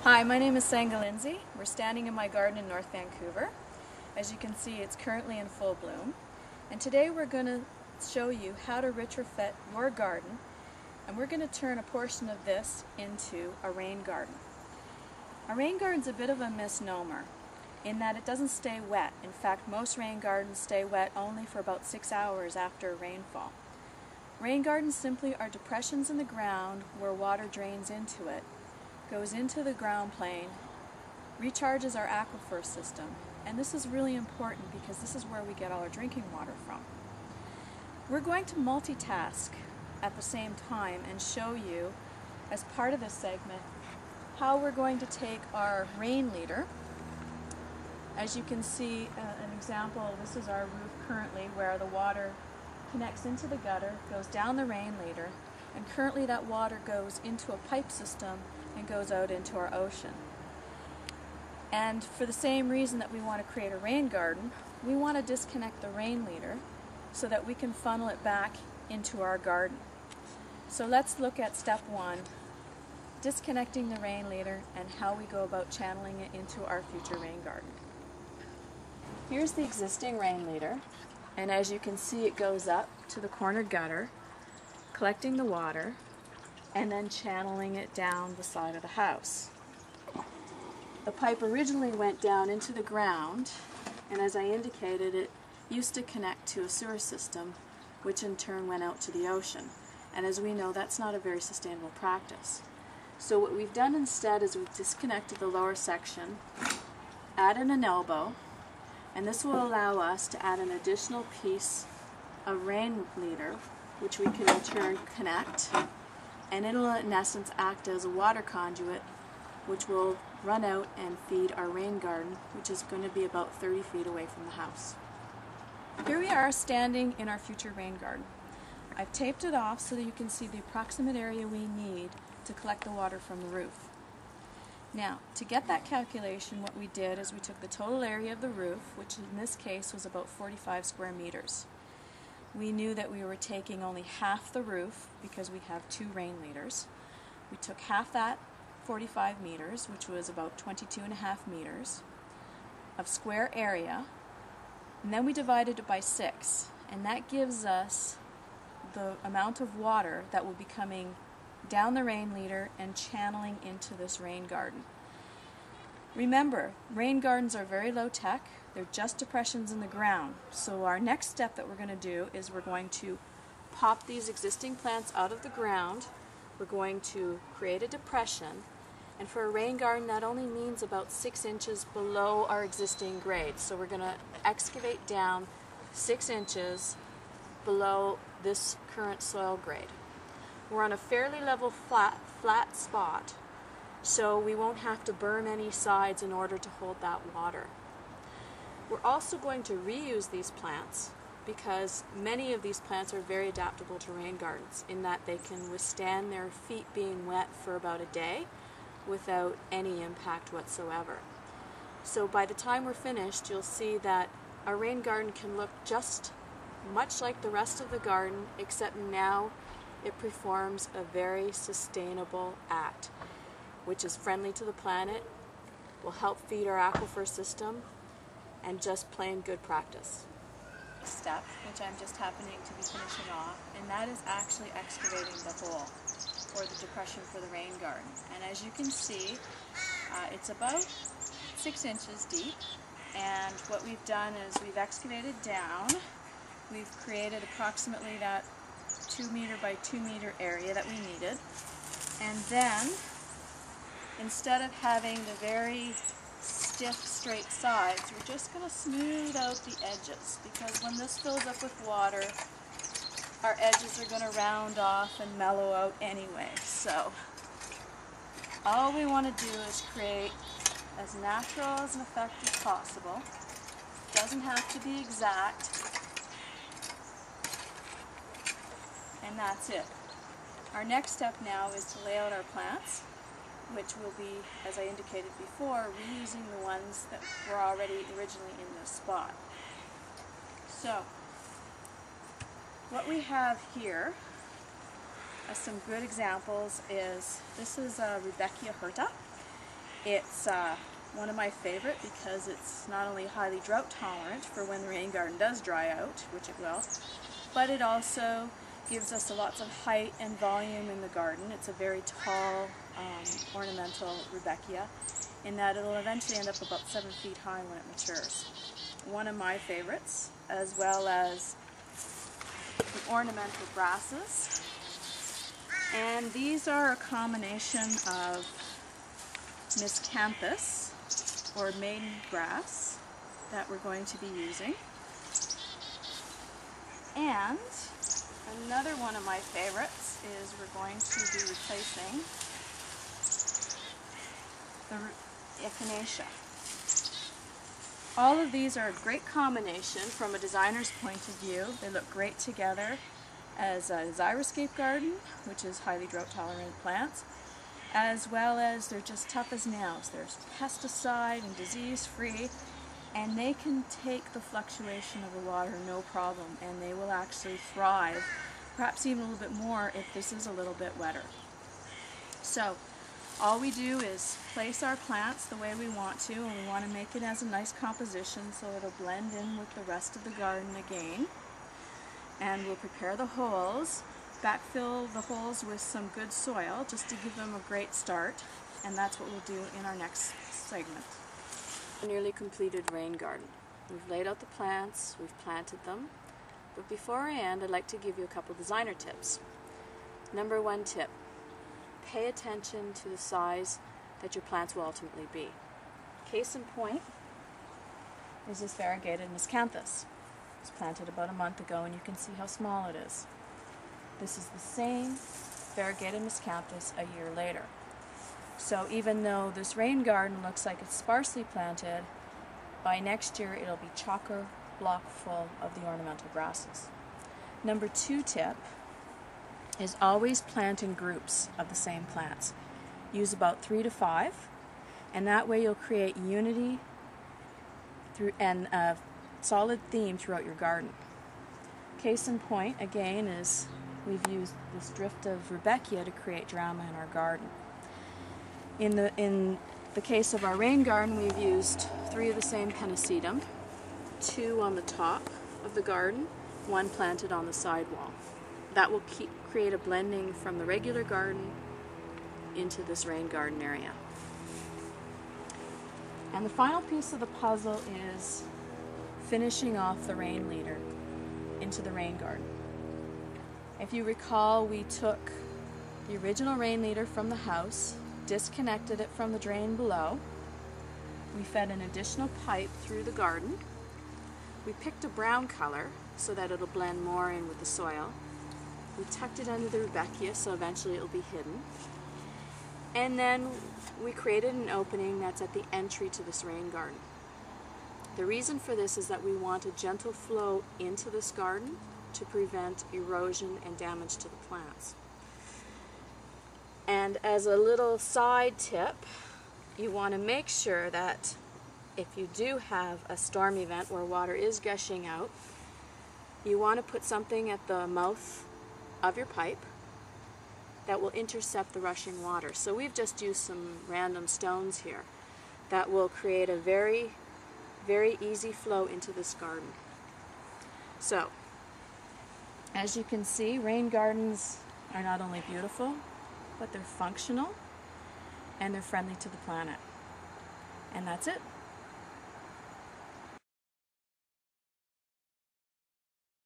Hi, my name is Senga Lindsay. We're standing in my garden in North Vancouver. As you can see, it's currently in full bloom. And today we're going to show you how to retrofit your garden, and we're going to turn a portion of this into a rain garden. A rain garden's a bit of a misnomer in that it doesn't stay wet. In fact, most rain gardens stay wet only for about 6 hours after rainfall. Rain gardens simply are depressions in the ground where water drains into it, goes into the ground plane, recharges our aquifer system, and this is really important because this is where we get all our drinking water from. We're going to multitask at the same time and show you, as part of this segment, how we're going to take our rain leader. As you can see, an example, this is our roof currently where the water connects into the gutter, goes down the rain leader, and currently that water goes into a pipe system and goes out into our ocean. And for the same reason that we want to create a rain garden, we want to disconnect the rain leader so that we can funnel it back into our garden. So let's look at step one, disconnecting the rain leader and how we go about channeling it into our future rain garden. Here's the existing rain leader, and as you can see, it goes up to the corner gutter, collecting the water, and then channeling it down the side of the house. The pipe originally went down into the ground, and as I indicated, it used to connect to a sewer system, which in turn went out to the ocean. And as we know, that's not a very sustainable practice. So what we've done instead is we've disconnected the lower section, added an elbow, and this will allow us to add an additional piece of rain leader, which we can in turn connect, and it'll in essence act as a water conduit which will run out and feed our rain garden, which is going to be about 30 feet away from the house. Here we are standing in our future rain garden. I've taped it off so that you can see the approximate area we need to collect the water from the roof. Now, to get that calculation, what we did is we took the total area of the roof, which in this case was about 45 square meters. We knew that we were taking only half the roof because we have 2 rain leaders. We took half that, 45 meters, which was about 22.5 meters of square area, and then we divided it by 6, and that gives us the amount of water that will be coming down the rain leader and channeling into this rain garden. Remember, rain gardens are very low tech. They're just depressions in the ground. So our next step that we're going to do is we're going to pop these existing plants out of the ground. We're going to create a depression. And for a rain garden, that only means about 6 inches below our existing grade. So we're going to excavate down 6 inches below this current soil grade. We're on a fairly level flat spot, so we won't have to burn any sides in order to hold that water. We're also going to reuse these plants because many of these plants are very adaptable to rain gardens in that they can withstand their feet being wet for about a day without any impact whatsoever. So by the time we're finished, you'll see that our rain garden can look just much like the rest of the garden, except now it performs a very sustainable act, which is friendly to the planet, will help feed our aquifer system, and just plain good practice. Step, which I'm just happening to be finishing off, and that is actually excavating the hole or the depression for the rain garden. And as you can see, it's about 6 inches deep, and what we've done is we've excavated down. We've created approximately that 2 meter by 2 meter area that we needed, and then instead of having the very stiff straight sides, we're just going to smooth out the edges, because when this fills up with water, our edges are going to round off and mellow out anyway. So all we want to do is create as natural as an effect as possible. It doesn't have to be exact. And that's it. Our next step now is to lay out our plants, which will be, as I indicated before, reusing the ones that were already originally in this spot. So, what we have here as some good examples is, this is Rebecca Herta, It's one of my favorite because it's not only highly drought tolerant for when the rain garden does dry out, which it will, but it also gives us lots of height and volume in the garden. It's a very tall ornamental rudbeckia in that it'll eventually end up about 7 feet high when it matures. One of my favorites, as well as the ornamental grasses. And these are a combination of miscanthus, or maiden grass, that we're going to be using. And another one of my favorites is we're going to be replacing the echinacea. All of these are a great combination from a designer's point of view. They look great together as a xeriscape garden, which is highly drought tolerant plants, as well as they're just tough as nails. They're pesticide and disease free, and they can take the fluctuation of the water no problem, and they will actually thrive, perhaps even a little bit more if this is a little bit wetter. So all we do is place our plants the way we want to, and we want to make it as a nice composition so it'll blend in with the rest of the garden again. And we'll prepare the holes, backfill the holes with some good soil just to give them a great start, and that's what we'll do in our next segment. A nearly completed rain garden. We've laid out the plants, we've planted them, but before I end, I'd like to give you a couple designer tips. Number one tip, pay attention to the size that your plants will ultimately be. Case in point is this variegated miscanthus. It was planted about a month ago, and you can see how small it is. This is the same variegated miscanthus a year later. So even though this rain garden looks like it's sparsely planted, by next year it'll be chock-a-block full of the ornamental grasses. Number two tip is always plant in groups of the same plants. Use about 3 to 5, and that way you'll create unity and a solid theme throughout your garden. Case in point, again, is we've used this drift of rudbeckia to create drama in our garden. In the case of our rain garden, we've used 3 of the same pennisetum, 2 on the top of the garden, 1 planted on the side wall. That will create a blending from the regular garden into this rain garden area. And the final piece of the puzzle is finishing off the rain leader into the rain garden. If you recall, we took the original rain leader from the house, disconnected it from the drain below. We fed an additional pipe through the garden. We picked a brown color so that it'll blend more in with the soil. We tucked it under the rudbeckia so eventually it'll be hidden. And then we created an opening that's at the entry to this rain garden. The reason for this is that we want a gentle flow into this garden to prevent erosion and damage to the plants. And as a little side tip, you want to make sure that if you do have a storm event where water is gushing out, you want to put something at the mouth of your pipe that will intercept the rushing water. So we've just used some random stones here that will create a very, very easy flow into this garden. So, as you can see, rain gardens are not only beautiful, but they're functional and they're friendly to the planet. And that's it.